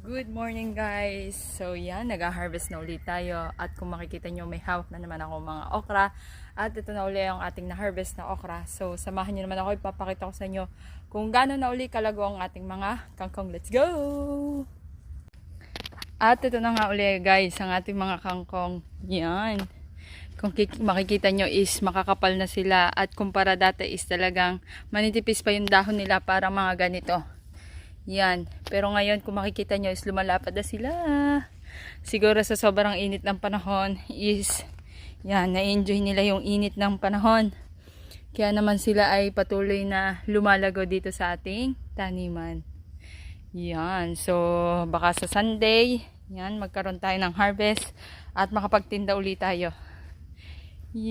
Good morning guys! So yan, nag-harvest na ulit tayo at kung makikita nyo may hawak na naman ako mga okra at ito na ulit ang ating na-harvest na okra. So samahan nyo naman ako, ipapakita ko sa inyo kung gaano na ulit kalago ang ating mga kangkong. Let's go! At ito na nga ulit guys, ang ating mga kangkong. Yan. Kung makikita nyo is makakapal na sila at kumpara dati is talagang manitipis pa yung dahon nila para mga ganito. Yan. Pero ngayon kung makikita nyo is lumalapad na sila. Siguro sa sobrang init ng panahon is yan, na-enjoy nila yung init ng panahon. Kaya naman sila ay patuloy na lumalago dito sa ating taniman. Yan. So baka sa Sunday, yan, magkaroon tayo ng harvest at makapagtinda ulit tayo. Yan.